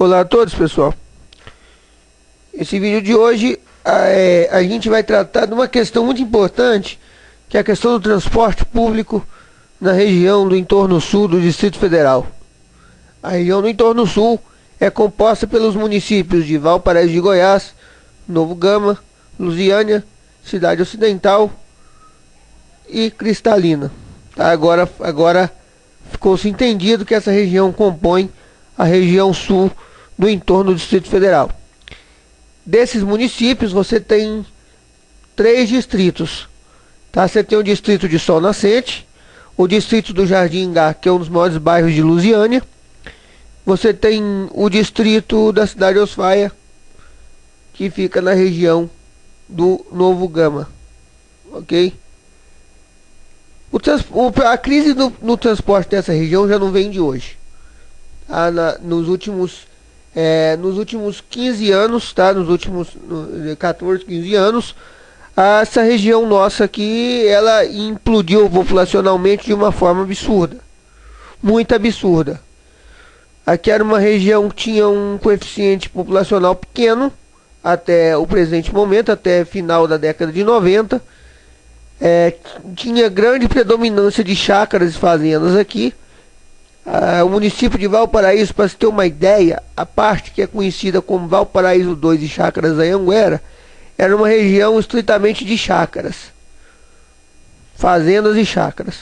Olá a todos, pessoal. Esse vídeo de hoje a gente vai tratar de uma questão muito importante, que é a questão do transporte público na região do entorno sul do Distrito Federal. A região do entorno sul é composta pelos municípios de Valparaíso de Goiás, Novo Gama, Lusiânia, Cidade Ocidental e Cristalina. Agora ficou-se entendido que essa região compõe a região sul do entorno do Distrito Federal. Desses municípios você tem 3 distritos, tá? Você tem o distrito de Sol Nascente, o distrito do Jardim Ingá, que é um dos maiores bairros de Lusiânia. Você tem o distrito da cidade de Osfaia, que fica na região do Novo Gama, ok? A crise no transporte dessa região já não vem de hoje. Nos últimos 15 anos, tá? Nos últimos 14, 15 anos, essa região nossa aqui, ela implodiu populacionalmente de uma forma absurda. Muito absurda. Aqui era uma região que tinha um coeficiente populacional pequeno, até o presente momento, até final da década de 90. Tinha grande predominância de chácaras e fazendas aqui. O município de Valparaíso, para se ter uma ideia, a parte que é conhecida como Valparaíso 2 e Chácaras da Anhanguera, era uma região estritamente de chácaras, fazendas e chácaras.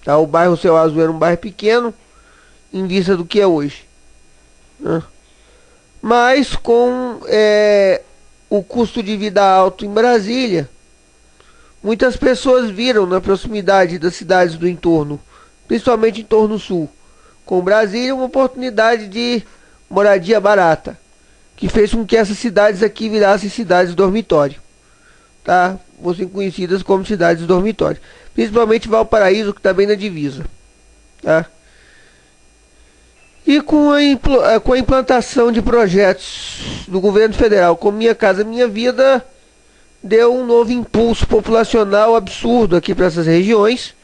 Tá? O bairro Céu Azul era um bairro pequeno em vista do que é hoje, né? Mas com o custo de vida alto em Brasília, muitas pessoas viram na proximidade das cidades do entorno, principalmente em torno sul, com Brasília, uma oportunidade de moradia barata, que fez com que essas cidades aqui virassem cidades dormitório, tá? Fossem conhecidas como cidades dormitório, principalmente Valparaíso, que está bem na divisa, tá? E com a implantação de projetos do governo federal, como Minha Casa Minha Vida, deu um novo impulso populacional absurdo aqui para essas regiões,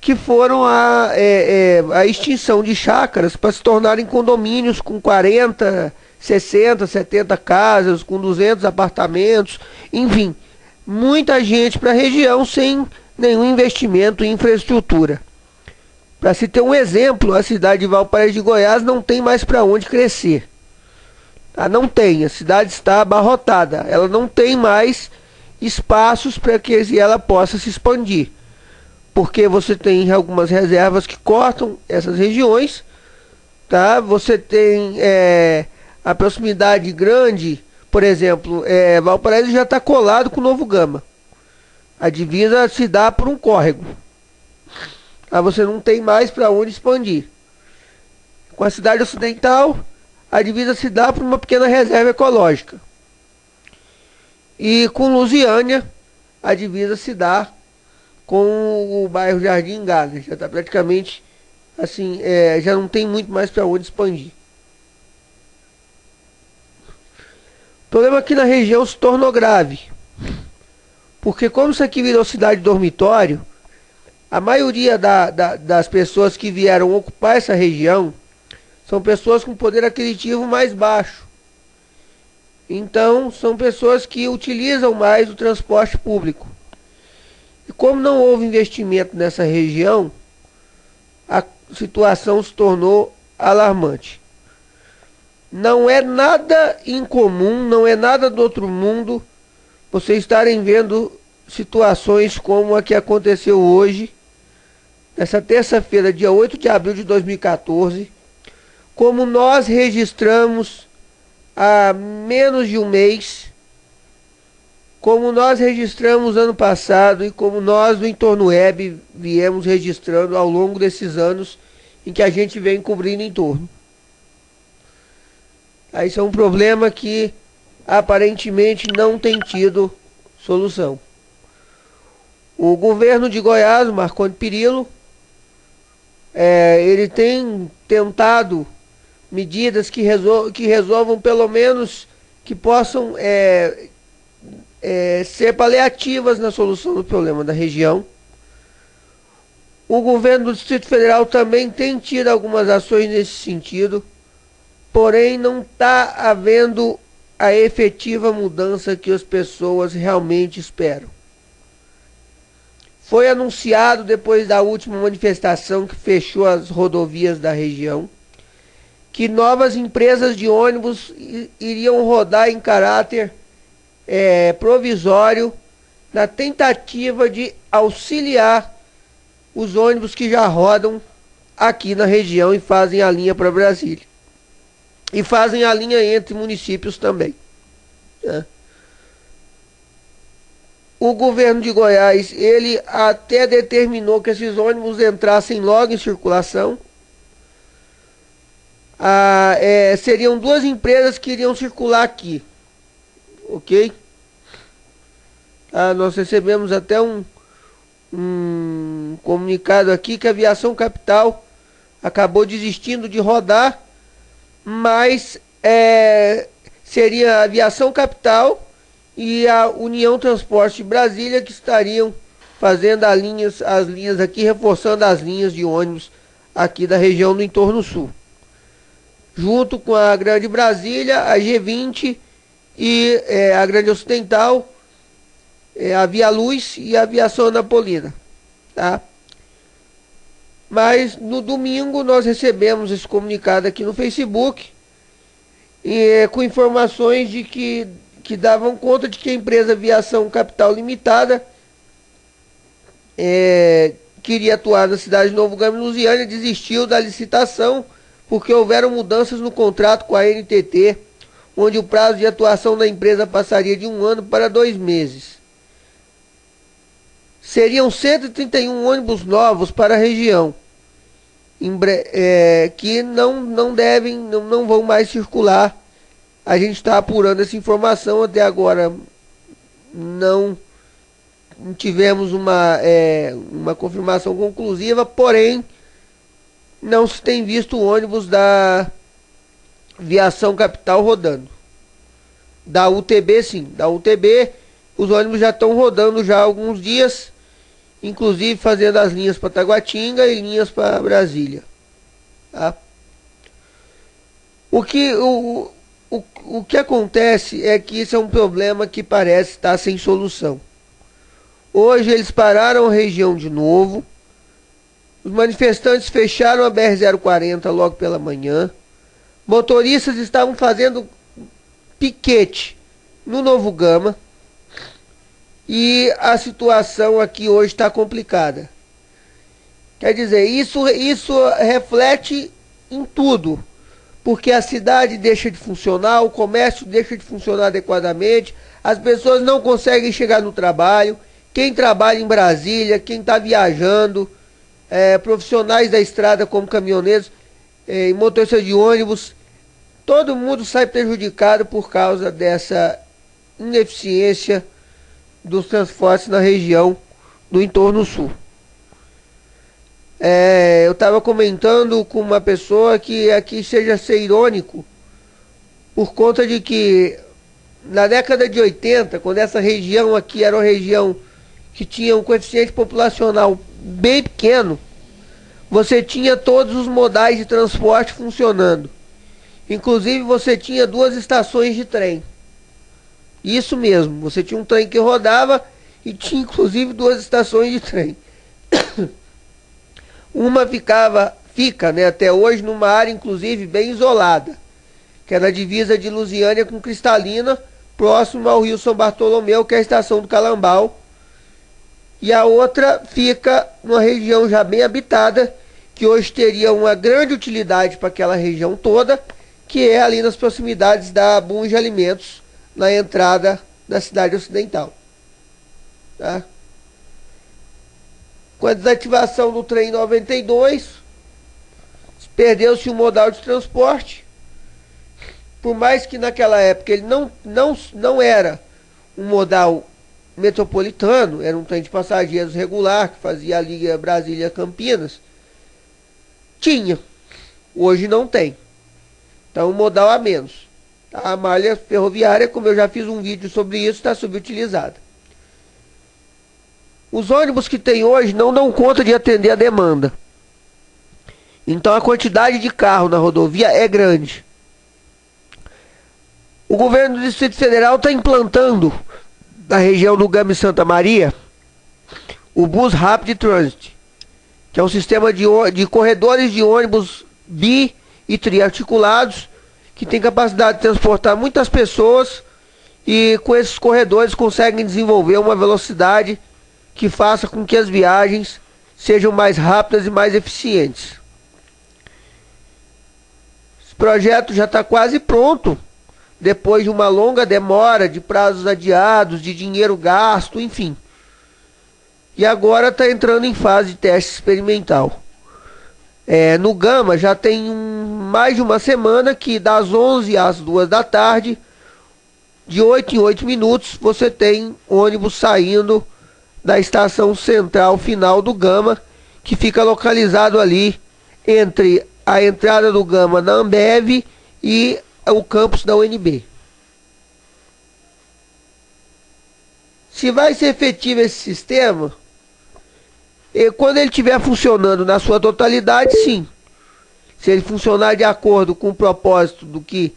que foram a extinção de chácaras para se tornarem condomínios com 40, 60, 70 casas, com 200 apartamentos, enfim, muita gente para a região sem nenhum investimento em infraestrutura. Para se ter um exemplo, a cidade de Valparaíso de Goiás não tem mais para onde crescer. Não tem, a cidade está abarrotada, ela não tem mais espaços para que ela possa se expandir, porque você tem algumas reservas que cortam essas regiões, tá? Você tem a proximidade grande, por exemplo, Valparaíso já está colado com o Novo Gama, a divisa se dá por um córrego, você não tem mais para onde expandir. Com a cidade ocidental, a divisa se dá por uma pequena reserva ecológica, e com Lusiânia a divisa se dá com o bairro Jardim Ingá, né? Já está praticamente assim, já não tem muito mais para onde expandir. O problema aqui na região se tornou grave, porque como isso aqui virou cidade dormitório, a maioria das pessoas que vieram ocupar essa região são pessoas com poder aquisitivo mais baixo. Então, são pessoas que utilizam mais o transporte público. E como não houve investimento nessa região, a situação se tornou alarmante. Não é nada incomum, não é nada do outro mundo vocês estarem vendo situações como a que aconteceu hoje, nessa terça-feira, dia 8 de abril de 2014, como nós registramos há menos de um mês, como nós registramos ano passado e como nós do Entorno Web viemos registrando ao longo desses anos em que a gente vem cobrindo em torno. Aí isso é um problema que aparentemente não tem tido solução. O governo de Goiás, o Marconi Perillo, ele tem tentado medidas que resolvam pelo menos, que possam ser paliativas na solução do problema da região. O governo do Distrito Federal também tem tido algumas ações nesse sentido, porém não está havendo a efetiva mudança que as pessoas realmente esperam. Foi anunciado depois da última manifestação que fechou as rodovias da região, que novas empresas de ônibus iriam rodar em caráter provisório, na tentativa de auxiliar os ônibus que já rodam aqui na região e fazem a linha para Brasília. E fazem a linha entre municípios também, né? O governo de Goiás, ele até determinou que esses ônibus entrassem logo em circulação. Seriam duas empresas que iriam circular aqui, ok? Nós recebemos até um comunicado aqui que a Aviação Capital acabou desistindo de rodar, mas seria a Aviação Capital e a União Transporte de Brasília que estariam fazendo as linhas aqui, reforçando as linhas de ônibus aqui da região do entorno sul, junto com a Grande Brasília, a G20 e a Grande Ocidental, a Via Luz e a Aviação Napolina, tá? Mas no domingo nós recebemos esse comunicado aqui no Facebook, com informações de que davam conta de que a empresa Aviação Capital Limitada queria atuar na cidade de Novo Gama e Lusiânia, desistiu da licitação porque houveram mudanças no contrato com a NTT, onde o prazo de atuação da empresa passaria de 1 ano para 2 meses. Seriam 131 ônibus novos para a região, que não vão mais circular. A gente está apurando essa informação, até agora não tivemos uma confirmação conclusiva, porém não se tem visto ônibus da Aviação Capital rodando. Da UTB sim, da UTB os ônibus já estão rodando já há alguns dias, inclusive fazendo as linhas para Taguatinga e linhas para Brasília, tá? O que acontece é que isso é um problema que parece estar sem solução. Hoje eles pararam a região de novo. Os manifestantes fecharam a BR-040 logo pela manhã. Motoristas estavam fazendo piquete no Novo Gama. E a situação aqui hoje está complicada. Quer dizer, isso reflete em tudo. Porque a cidade deixa de funcionar, o comércio deixa de funcionar adequadamente, as pessoas não conseguem chegar no trabalho. Quem trabalha em Brasília, quem está viajando, profissionais da estrada como caminhoneiros e motoristas de ônibus, todo mundo sai prejudicado por causa dessa ineficiência dos transportes na região do entorno sul. Eu estava comentando com uma pessoa que aqui seja ser irônico, por conta de que na década de 80, quando essa região aqui era uma região que tinha um coeficiente populacional bem pequeno, você tinha todos os modais de transporte funcionando. Inclusive você tinha 2 estações de trem. Isso mesmo, você tinha um trem que rodava e tinha inclusive 2 estações de trem. Uma fica, né, até hoje numa área inclusive bem isolada, que é na divisa de Lusiânia com Cristalina, próximo ao Rio São Bartolomeu, que é a estação do Calambau. E a outra fica numa região já bem habitada, que hoje teria uma grande utilidade para aquela região toda, que é ali nas proximidades da Bunge Alimentos, na entrada da cidade ocidental, tá? Com a desativação do trem 92, Perdeu-se um modal de transporte, por mais que naquela época ele não era um modal metropolitano, era um trem de passageiros regular, que fazia a liga Brasília-Campinas, tinha. Hoje não tem. Então, um modal a menos. A malha ferroviária, como eu já fiz um vídeo sobre isso, está subutilizada. Os ônibus que tem hoje não dão conta de atender a demanda. Então, a quantidade de carro na rodovia é grande. O governo do Distrito Federal está implantando, na região do Gama e Santa Maria, o Bus Rapid Transit, que é um sistema de corredores de ônibus bi e triarticulados, que tem capacidade de transportar muitas pessoas, e com esses corredores conseguem desenvolver uma velocidade que faça com que as viagens sejam mais rápidas e mais eficientes. Esse projeto já está quase pronto, depois de uma longa demora, de prazos adiados, de dinheiro gasto, enfim. E agora está entrando em fase de teste experimental. No Gama já tem mais de uma semana que das 11 às 2 da tarde, de 8 em 8 minutos, você tem ônibus saindo da estação central final do Gama, que fica localizado ali entre a entrada do Gama na Ambev e o campus da UNB. Se vai ser efetivo esse sistema, quando ele estiver funcionando na sua totalidade, sim. Se ele funcionar de acordo com o propósito do que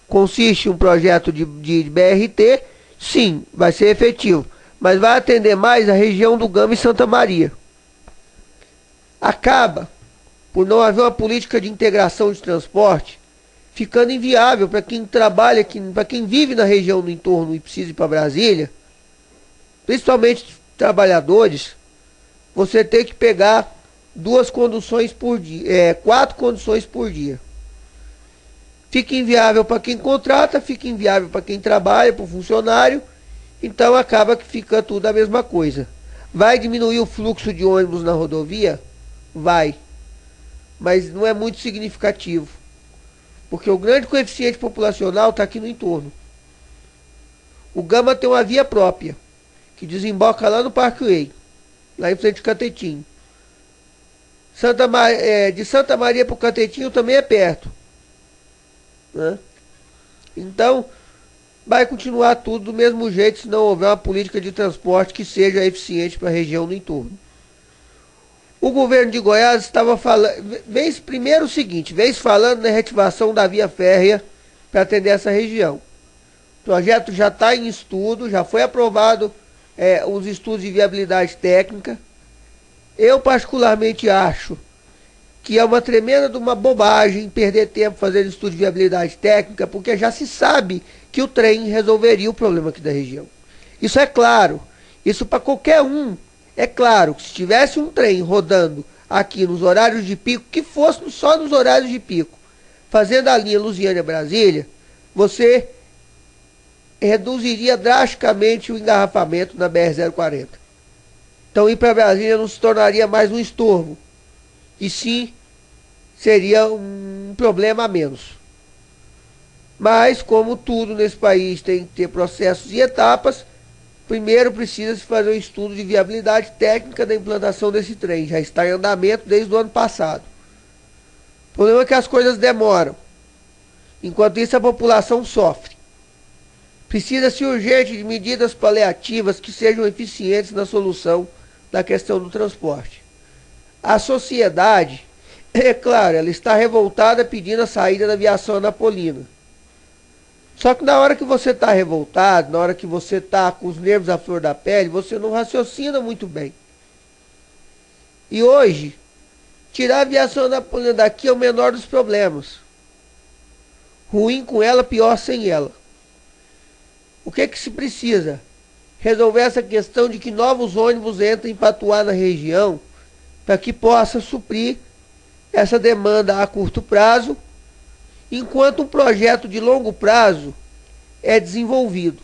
consiste um projeto de BRT, sim, vai ser efetivo. Mas vai atender mais a região do Gama e Santa Maria. Acaba, por não haver uma política de integração de transporte, ficando inviável para quem trabalha, para quem vive na região do entorno e precisa ir para Brasília, principalmente trabalhadores, você tem que pegar 2 conduções por dia, 4 conduções por dia. Fica inviável para quem contrata, fica inviável para quem trabalha, para o funcionário, então acaba que fica tudo a mesma coisa. Vai diminuir o fluxo de ônibus na rodovia? Vai, mas não é muito significativo, porque o grande coeficiente populacional está aqui no entorno. O Gama tem uma via própria, que desemboca lá no Parkway, lá em frente ao Catetinho. De Santa Maria para o Catetinho também é perto, né? Então, vai continuar tudo do mesmo jeito se não houver uma política de transporte que seja eficiente para a região do entorno. O governo de Goiás estava falando, primeiro o seguinte, falando na reativação da via férrea para atender essa região. O projeto já está em estudo, já foi aprovado os estudos de viabilidade técnica. Eu particularmente acho que é uma tremenda de uma bobagem perder tempo fazendo estudo de viabilidade técnica, porque já se sabe que o trem resolveria o problema aqui da região. Isso é claro, isso para qualquer um é claro, que se tivesse um trem rodando aqui nos horários de pico, que fosse só nos horários de pico, fazendo a linha Lusiânia-Brasília, você reduziria drasticamente o engarrafamento na BR-040. Então ir para Brasília não se tornaria mais um estorvo, e sim seria um problema a menos. Mas como tudo nesse país tem que ter processos e etapas, primeiro precisa se fazer um estudo de viabilidade técnica da implantação desse trem. Já está em andamento desde o ano passado. O problema é que as coisas demoram. Enquanto isso, a população sofre. Precisa-se urgente de medidas paliativas que sejam eficientes na solução da questão do transporte. A sociedade, é claro, ela está revoltada pedindo a saída da aviação napolina. Só que na hora que você está revoltado, na hora que você está com os nervos à flor da pele, você não raciocina muito bem. E hoje, tirar a aviação napolina daqui é o menor dos problemas. Ruim com ela, pior sem ela. O que se precisa? Resolver essa questão de que novos ônibus entrem para atuar na região, para que possa suprir essa demanda a curto prazo, enquanto um projeto de longo prazo é desenvolvido.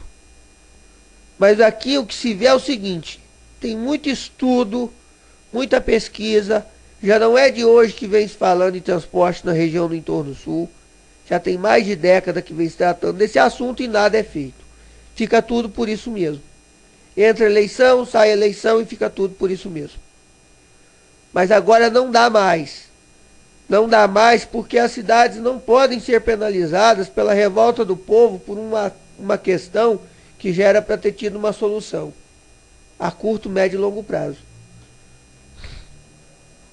Mas aqui o que se vê é o seguinte: tem muito estudo, muita pesquisa, Já não é de hoje que vem se falando em transporte na região do entorno sul. Já tem mais de década que vem se tratando desse assunto e nada é feito. Fica tudo por isso mesmo. Entra eleição, sai eleição e fica tudo por isso mesmo. Mas agora não dá mais. Não dá mais porque as cidades não podem ser penalizadas pela revolta do povo por uma questão que já era para ter tido uma solução a curto, médio e longo prazo.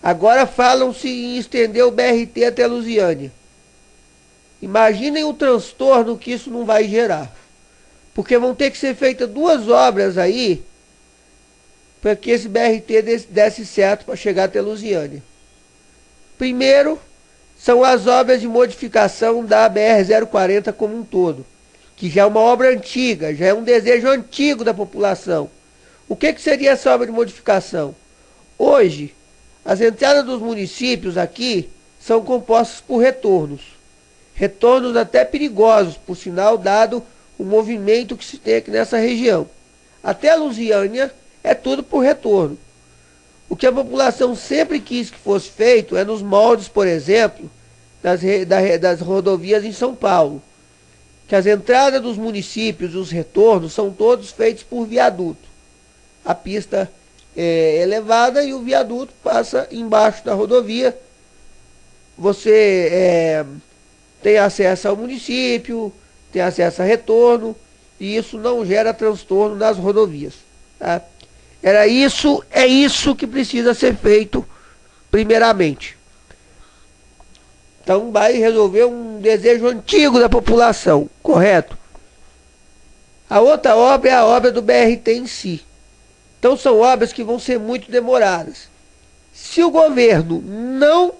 Agora falam-se em estender o BRT até Lusiânia. Imaginem o transtorno que isso não vai gerar. Porque vão ter que ser feitas duas obras aí para que esse BRT desse certo para chegar até Lusiânia. Primeiro, são as obras de modificação da BR-040 como um todo, que já é uma obra antiga, já é um desejo antigo da população. O que seria essa obra de modificação? Hoje, as entradas dos municípios aqui são compostas por retornos. Retornos até perigosos, por sinal, dado o movimento que se tem aqui nessa região. Até Lusiânia é tudo por retorno. O que a população sempre quis que fosse feito é nos moldes, por exemplo, das rodovias em São Paulo. Que as entradas dos municípios e os retornos são todos feitos por viaduto. A pista é elevada e o viaduto passa embaixo da rodovia. Você tem acesso ao município, tem acesso a retorno, e isso não gera transtorno nas rodovias. Tá? É isso que precisa ser feito primeiramente. Então vai resolver um desejo antigo da população, correto? A outra obra é a obra do BRT em si. Então são obras que vão ser muito demoradas. Se o governo não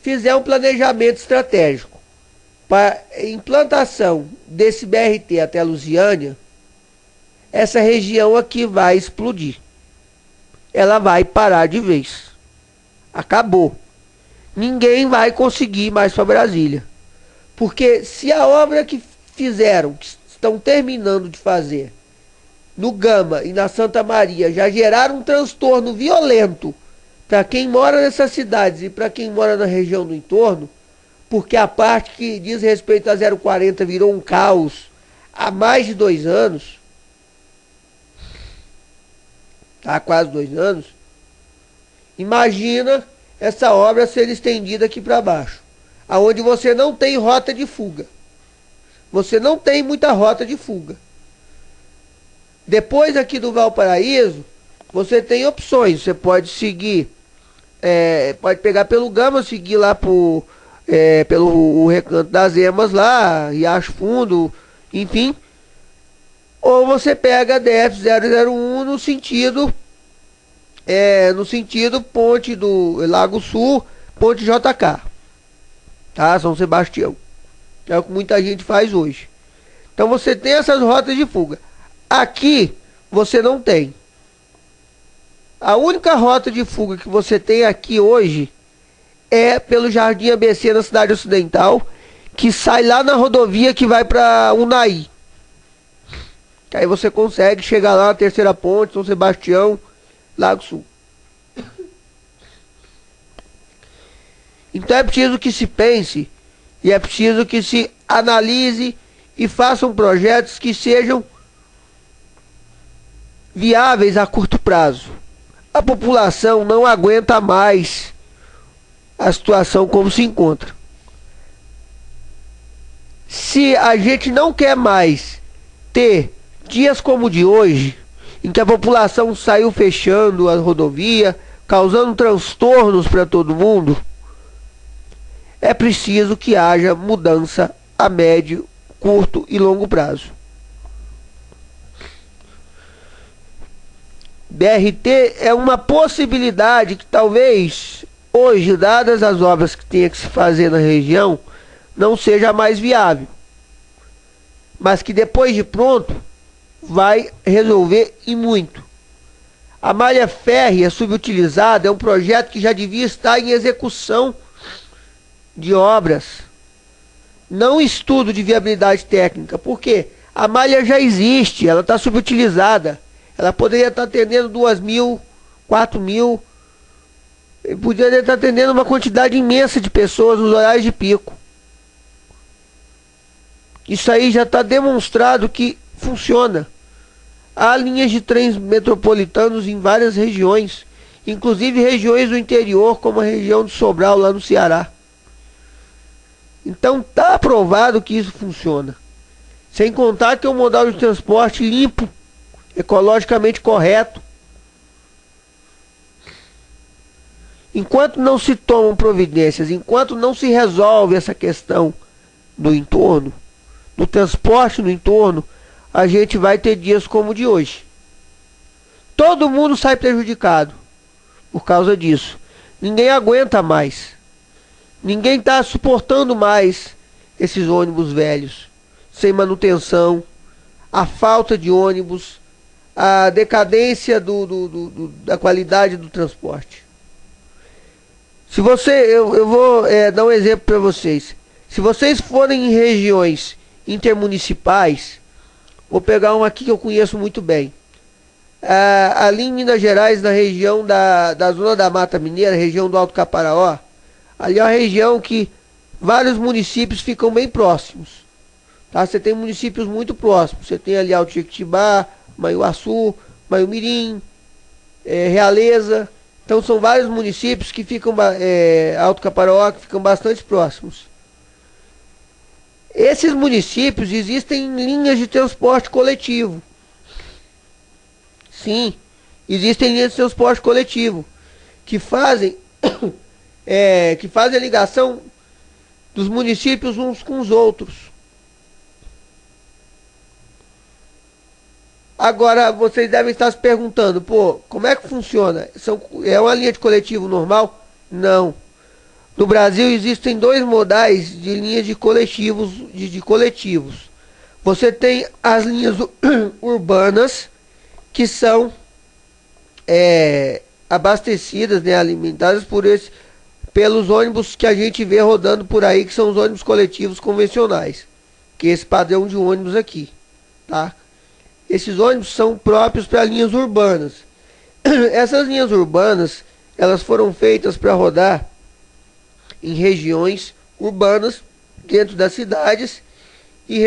fizer um planejamento estratégico para a implantação desse BRT até Lusiânia, essa região aqui vai explodir. Ela vai parar de vez. Acabou. Ninguém vai conseguir mais para Brasília. Porque se a obra que fizeram, que estão terminando de fazer, no Gama e na Santa Maria, já geraram um transtorno violento para quem mora nessas cidades e para quem mora na região do entorno, porque a parte que diz respeito a 040 virou um caos há mais de 2 anos, há quase 2 anos, imagina essa obra ser estendida aqui para baixo, aonde você não tem rota de fuga. Você não tem muita rota de fuga. Depois aqui do Valparaíso, você tem opções. Você pode seguir, pode pegar pelo Gama, seguir lá pelo Recanto das Emas lá, Riacho Fundo, enfim. Ou você pega a DF-001 no sentido Ponte do Lago Sul, Ponte JK, tá? São Sebastião. É o que muita gente faz hoje. Então você tem essas rotas de fuga. Aqui você não tem. A única rota de fuga que você tem aqui hoje é pelo Jardim ABC na Cidade Ocidental, que sai lá na rodovia que vai para Unai. Que aí você consegue chegar lá na Terceira Ponte, São Sebastião, Lago Sul. Então é preciso que se pense e é preciso que se analise e façam projetos que sejam viáveis a curto prazo. A população não aguenta mais a situação como se encontra. Se a gente não quer mais ter dias como o de hoje, em que a população saiu fechando a rodovia, causando transtornos para todo mundo, é preciso que haja mudança a médio, curto e longo prazo. BRT é uma possibilidade que talvez hoje, dadas as obras que tenha que se fazer na região, não seja mais viável, mas que depois de pronto vai resolver e muito. A malha férrea subutilizada é um projeto que já devia estar em execução de obras, não estudo de viabilidade técnica, porque a malha já existe, ela está subutilizada. Ela poderia estar atendendo 2.000, 4.000 podia estar atendendo uma quantidade imensa de pessoas nos horários de pico. Isso aí já está demonstrado que funciona. Há linhas de trens metropolitanos em várias regiões, inclusive regiões do interior, como a região de Sobral, lá no Ceará. Então está provado que isso funciona. Sem contar que é um modal de transporte limpo, ecologicamente correto. Enquanto não se tomam providências, enquanto não se resolve essa questão do entorno, do transporte no entorno, a gente vai ter dias como o de hoje. Todo mundo sai prejudicado por causa disso. Ninguém aguenta mais. Ninguém está suportando mais esses ônibus velhos, sem manutenção, a falta de ônibus, a decadência da qualidade do transporte. Se você, eu vou dar um exemplo para vocês. Se vocês forem em regiões intermunicipais, vou pegar uma aqui que eu conheço muito bem. Ali em Minas Gerais, na região da Zona da Mata Mineira, região do Alto Caparaó, ali é uma região que vários municípios ficam bem próximos. Tá? Você tem municípios muito próximos. Você tem ali Alto Jequitibá, Manhuaçu, Manhumirim, Realeza. Então são vários municípios que ficam, Alto Caparaó, que ficam bastante próximos. Esses municípios existem linhas de transporte coletivo. Sim, existem linhas de transporte coletivo que fazem a ligação dos municípios uns com os outros. Agora vocês devem estar se perguntando, pô, como é que funciona? É uma linha de coletivo normal? Não. No Brasil existem dois modais de linhas de coletivos, de coletivos. Você tem as linhas urbanas, que são abastecidas, né, alimentadas pelos ônibus que a gente vê rodando por aí, que são os ônibus coletivos convencionais, que é esse padrão de ônibus aqui, tá? Esses ônibus são próprios para linhas urbanas. Essas linhas urbanas, elas foram feitas para rodar em regiões urbanas, dentro das cidades, e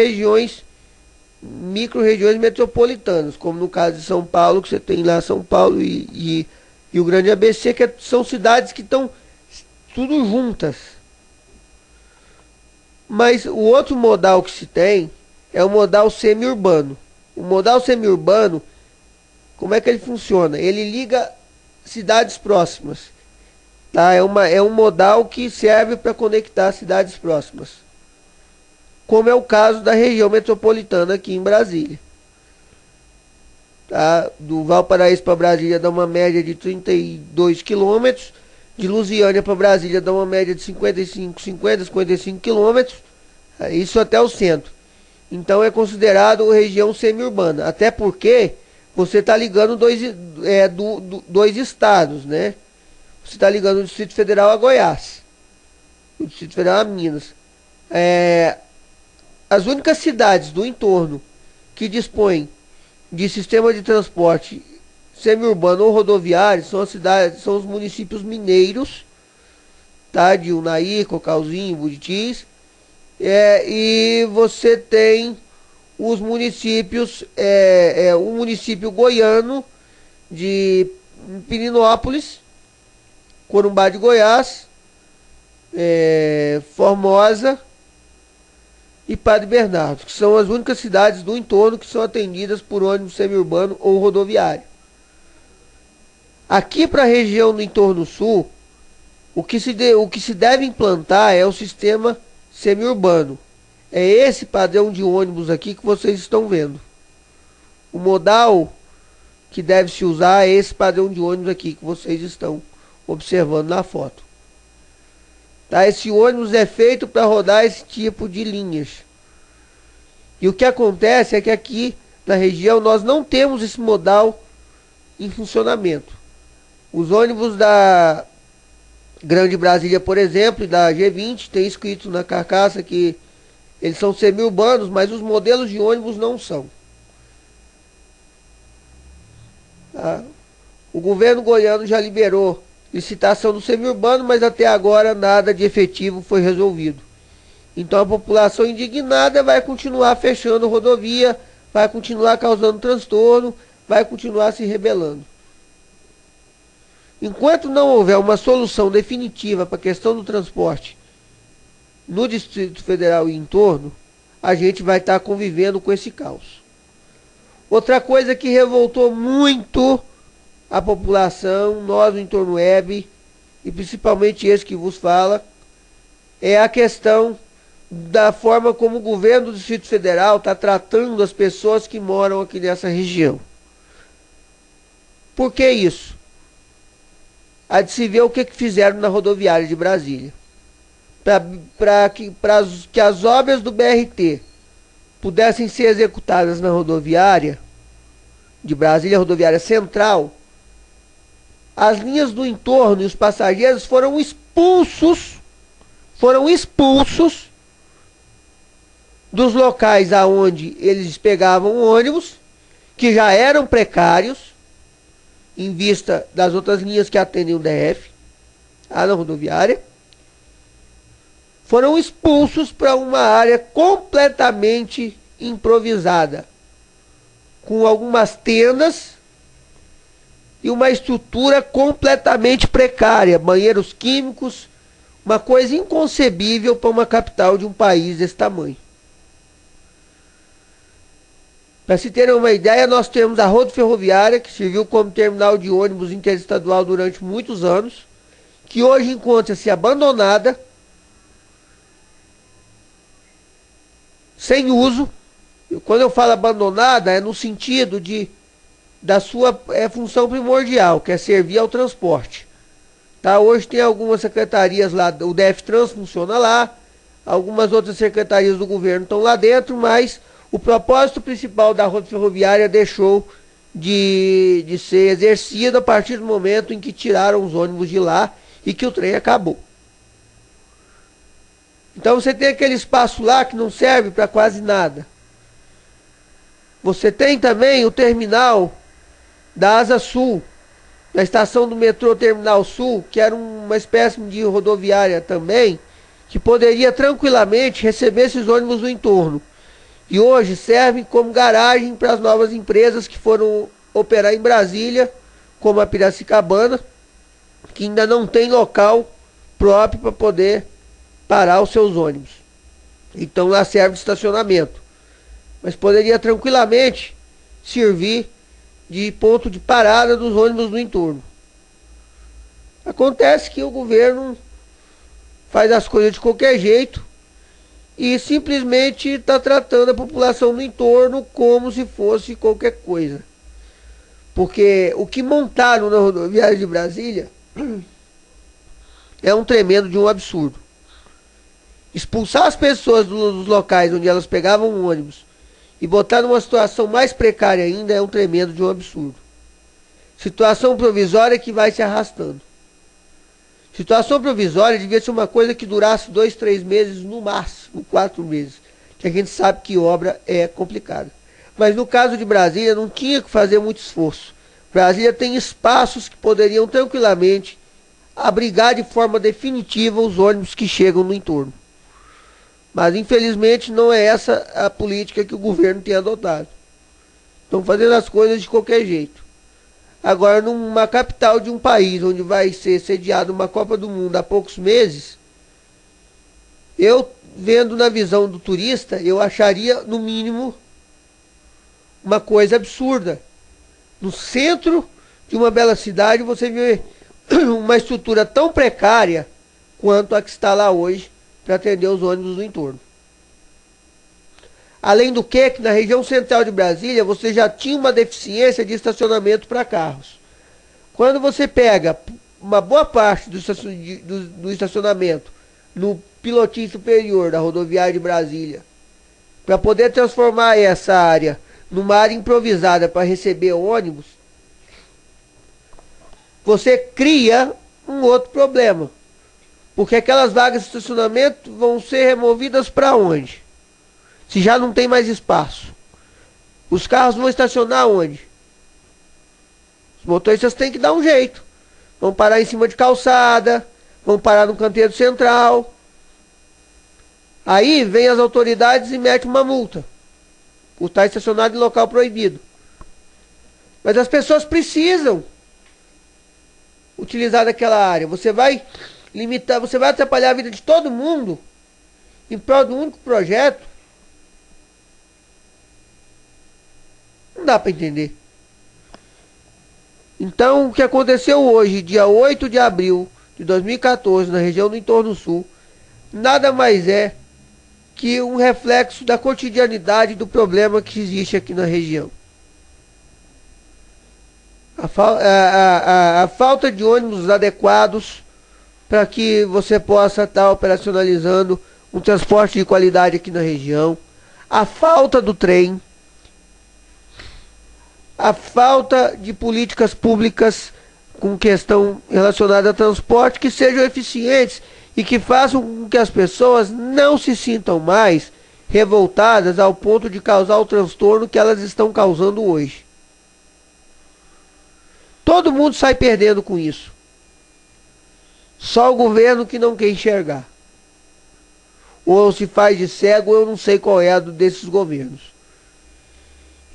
micro-regiões metropolitanas, como no caso de São Paulo, que você tem lá São Paulo e o Grande ABC, que são cidades que estão tudo juntas. Mas o outro modal que se tem é o modal semi-urbano. O modal semi-urbano, como é que ele funciona? Ele liga cidades próximas. Tá? É um modal que serve para conectar cidades próximas, como é o caso da região metropolitana aqui em Brasília. Tá? Do Valparaíso para Brasília dá uma média de 32 quilômetros, de Lusiânia para Brasília dá uma média de 55 quilômetros, isso até o centro. Então é considerado região semi-urbana, até porque você está ligando dois estados, né? Você está ligando o Distrito Federal a Goiás, o Distrito Federal a Minas. As únicas cidades do entorno que dispõem de sistema de transporte semi-urbano ou rodoviário são os municípios mineiros, tá? De Unai, Cocalzinho, Buritis. E você tem os municípios, o município goiano de Pirinópolis, Corumbá de Goiás, Formosa e Padre Bernardo, que são as únicas cidades do entorno que são atendidas por ônibus semi-urbano ou rodoviário. Aqui para a região do entorno sul, o que se deve implantar é o sistema semi-urbano. É esse padrão de ônibus aqui que vocês estão vendo. O modal que deve se usar é esse padrão de ônibus aqui que vocês estão observando na foto. Tá? Esse ônibus é feito para rodar esse tipo de linhas. E o que acontece é que aqui na região nós não temos esse modal em funcionamento. Os ônibus da Grande Brasília, por exemplo, e da G20, tem escrito na carcaça que eles são semi-urbanos, mas os modelos de ônibus não são. Tá? O governo goiano já liberou licitação do semiurbano, mas até agora nada de efetivo foi resolvido. Então a população indignada vai continuar fechando rodovia, vai continuar causando transtorno, vai continuar se rebelando. Enquanto não houver uma solução definitiva para a questão do transporte no Distrito Federal e em torno, a gente vai estar convivendo com esse caos. Outra coisa que revoltou muito a população, nós do entorno web, e principalmente esse que vos fala, é a questão da forma como o governo do Distrito Federal está tratando as pessoas que moram aqui nessa região. Por que isso? Há de se ver o que fizeram na rodoviária de Brasília. Para que as obras do BRT pudessem ser executadas na rodoviária de Brasília, rodoviária central, as linhas do entorno e os passageiros foram expulsos dos locais aonde eles pegavam ônibus, que já eram precários, em vista das outras linhas que atendem o DF, na rodoviária, foram expulsos para uma área completamente improvisada, com algumas tendas e uma estrutura completamente precária, banheiros químicos, uma coisa inconcebível para uma capital de um país desse tamanho. Para se terem uma ideia, nós temos a rodoferroviária, que serviu como terminal de ônibus interestadual durante muitos anos, que hoje encontra-se abandonada, sem uso. Quando eu falo abandonada, é no sentido da sua função primordial, que é servir ao transporte. Tá? Hoje tem algumas secretarias lá, o DFTrans funciona lá, algumas outras secretarias do governo estão lá dentro, mas o propósito principal da rodoferroviária deixou de ser exercido a partir do momento em que tiraram os ônibus de lá e que o trem acabou. Então você tem aquele espaço lá que não serve para quase nada. Você tem também o terminal da Asa Sul, da estação do metrô Terminal Sul, que era uma espécie de rodoviária também, que poderia tranquilamente receber esses ônibus do entorno. E hoje servem como garagem para as novas empresas que foram operar em Brasília, como a Piracicabana, que ainda não tem local próprio para poder parar os seus ônibus. Então lá serve de estacionamento. Mas poderia tranquilamente servir de ponto de parada dos ônibus do entorno. Acontece que o governo faz as coisas de qualquer jeito e simplesmente está tratando a população do entorno como se fosse qualquer coisa. Porque o que montaram na rodoviária de Brasília é um tremendo de um absurdo. Expulsar as pessoas dos locais onde elas pegavam um ônibus e botar numa situação mais precária ainda é um tremendo de um absurdo. Situação provisória que vai se arrastando. Situação provisória devia ser uma coisa que durasse 2, 3 meses, no máximo 4 meses. Que a gente sabe que obra é complicada. Mas no caso de Brasília não tinha que fazer muito esforço. Brasília tem espaços que poderiam tranquilamente abrigar de forma definitiva os ônibus que chegam no entorno. Mas infelizmente não é essa a política que o governo tem adotado. Estão fazendo as coisas de qualquer jeito. Agora, numa capital de um país onde vai ser sediada uma Copa do Mundo há poucos meses, eu, vendo na visão do turista, eu acharia, no mínimo, uma coisa absurda. No centro de uma bela cidade, você vê uma estrutura tão precária quanto a que está lá hoje para atender os ônibus do entorno. Além do que na região central de Brasília, você já tinha uma deficiência de estacionamento para carros. Quando você pega uma boa parte do estacionamento no pilotinho superior da rodoviária de Brasília, para poder transformar essa área numa área improvisada para receber ônibus, você cria um outro problema. Porque aquelas vagas de estacionamento vão ser removidas para onde? Se já não tem mais espaço. Os carros vão estacionar onde? Os motoristas têm que dar um jeito. vão parar em cima de calçada, vão parar no canteiro central. Aí vem as autoridades e metem uma multa por estar estacionado em local proibido. Mas as pessoas precisam utilizar daquela área. Você vai limitar, você vai atrapalhar a vida de todo mundo em prol de um único projeto. Não dá para entender. Então, o que aconteceu hoje, dia 8 de abril de 2014, na região do Entorno Sul, nada mais é que um reflexo da cotidianidade do problema que existe aqui na região. A falta de ônibus adequados para que você possa estar operacionalizando um transporte de qualidade aqui na região, a falta do trem, a falta de políticas públicas com questão relacionada a transporte que sejam eficientes e que façam com que as pessoas não se sintam mais revoltadas ao ponto de causar o transtorno que elas estão causando hoje. Todo mundo sai perdendo com isso. Só o governo que não quer enxergar. Ou se faz de cego, eu não sei qual é a desses governos.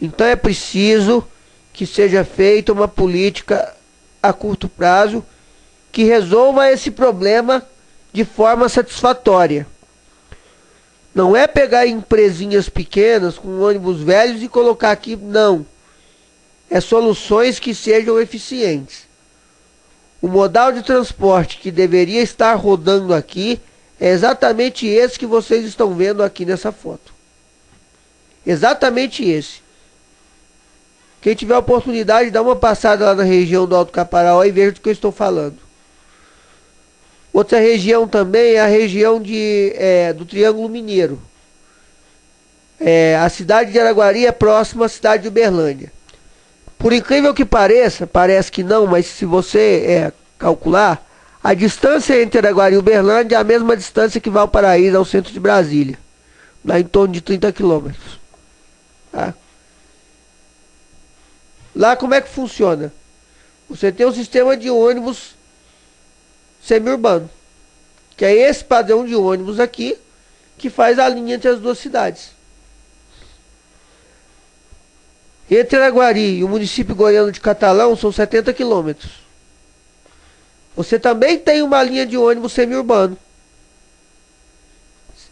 Então é preciso que seja feita uma política a curto prazo que resolva esse problema de forma satisfatória. Não é pegar empresinhas pequenas com ônibus velhos e colocar aqui, não. É soluções que sejam eficientes. O modal de transporte que deveria estar rodando aqui é exatamente esse que vocês estão vendo aqui nessa foto. Exatamente esse. Quem tiver a oportunidade, dá uma passada lá na região do Alto Caparaó e veja do que eu estou falando. Outra região também é a região do Triângulo Mineiro. A cidade de Araguari é próxima à cidade de Uberlândia. Por incrível que pareça, parece que não, mas se você calcular, a distância entre Araguari e Uberlândia é a mesma distância que Valparaíso ao centro de Brasília. Lá em torno de 30 quilômetros. Tá? Lá como é que funciona? Você tem um sistema de ônibus semi-urbano, que é esse padrão de ônibus aqui, que faz a linha entre as duas cidades. Entre Araguari e o município goiano de Catalão são 70 quilômetros. Você também tem uma linha de ônibus semi-urbano.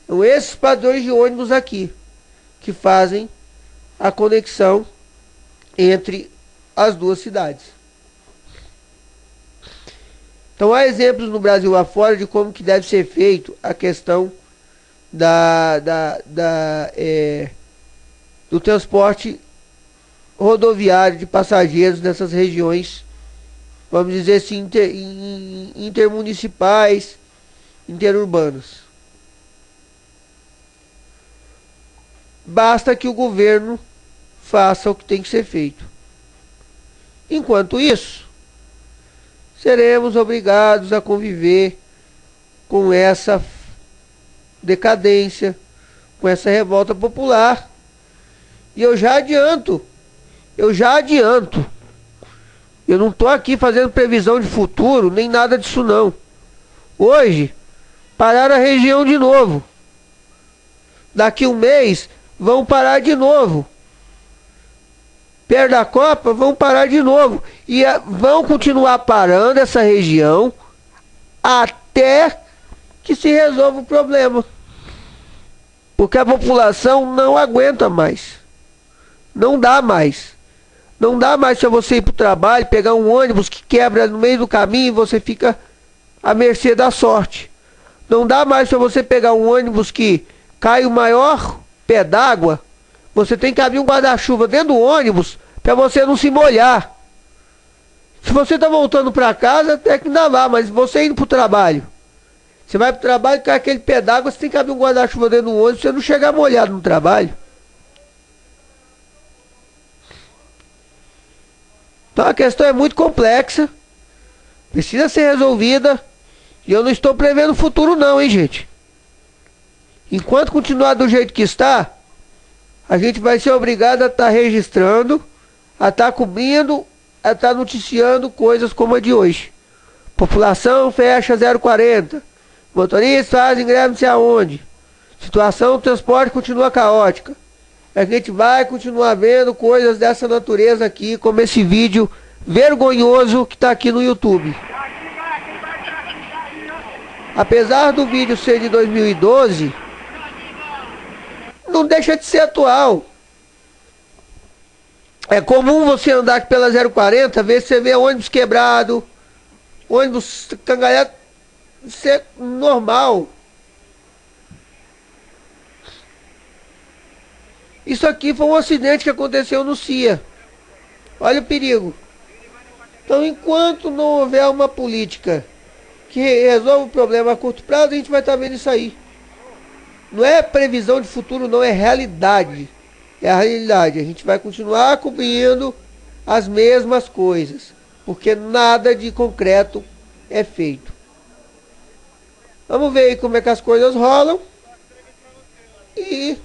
São esses padrões de ônibus aqui, que fazem a conexão entre as duas cidades. Então há exemplos no Brasil afora de como que deve ser feito a questão do transporte rodoviário de passageiros nessas regiões, vamos dizer assim, intermunicipais, interurbanas. Basta que o governo faça o que tem que ser feito. Enquanto isso, seremos obrigados a conviver com essa decadência, com essa revolta popular. E eu já adianto, eu não estou aqui fazendo previsão de futuro, nem nada disso não. Hoje, pararam a região de novo. Daqui um mês, vão parar de novo. Perto da Copa, vão parar de novo. E vão continuar parando essa região até que se resolva o problema. Porque a população não aguenta mais. Não dá mais. Não dá mais para você ir para o trabalho, pegar um ônibus que quebra no meio do caminho e você fica à mercê da sorte. Não dá mais para você pegar um ônibus que cai o maior pé d'água. Você tem que abrir um guarda-chuva dentro do ônibus para você não se molhar. Se você está voltando para casa, até que ainda vá, mas você indo para o trabalho. Você vai para o trabalho, cai aquele pé d'água, você tem que abrir um guarda-chuva dentro do ônibus para você não chegar molhado no trabalho. Então a questão é muito complexa, precisa ser resolvida, e eu não estou prevendo o futuro não, hein, gente. Enquanto continuar do jeito que está, a gente vai ser obrigado a estar registrando, a estar cobrindo, a estar noticiando coisas como a de hoje. População fecha 040. Motoristas fazem greve não sei aonde. Situação do transporte continua caótica. A gente vai continuar vendo coisas dessa natureza aqui, como esse vídeo vergonhoso que está aqui no YouTube. Apesar do vídeo ser de 2012, não deixa de ser atual. É comum você andar aqui pela 040, ver você vê ônibus quebrado, ônibus cangalhado, isso é normal. Isso aqui foi um acidente que aconteceu no CIA. Olha o perigo. Então, enquanto não houver uma política que resolva o problema a curto prazo, a gente vai estar vendo isso aí. Não é previsão de futuro, não, é realidade. É a realidade. A gente vai continuar acompanhando as mesmas coisas, porque nada de concreto é feito. Vamos ver aí como é que as coisas rolam. E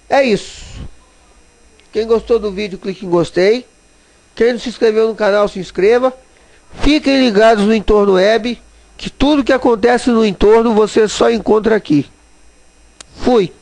é isso. Quem gostou do vídeo, clique em gostei. Quem não se inscreveu no canal, se inscreva. Fiquem ligados no Entorno Web, que tudo que acontece no entorno você só encontra aqui. Fui.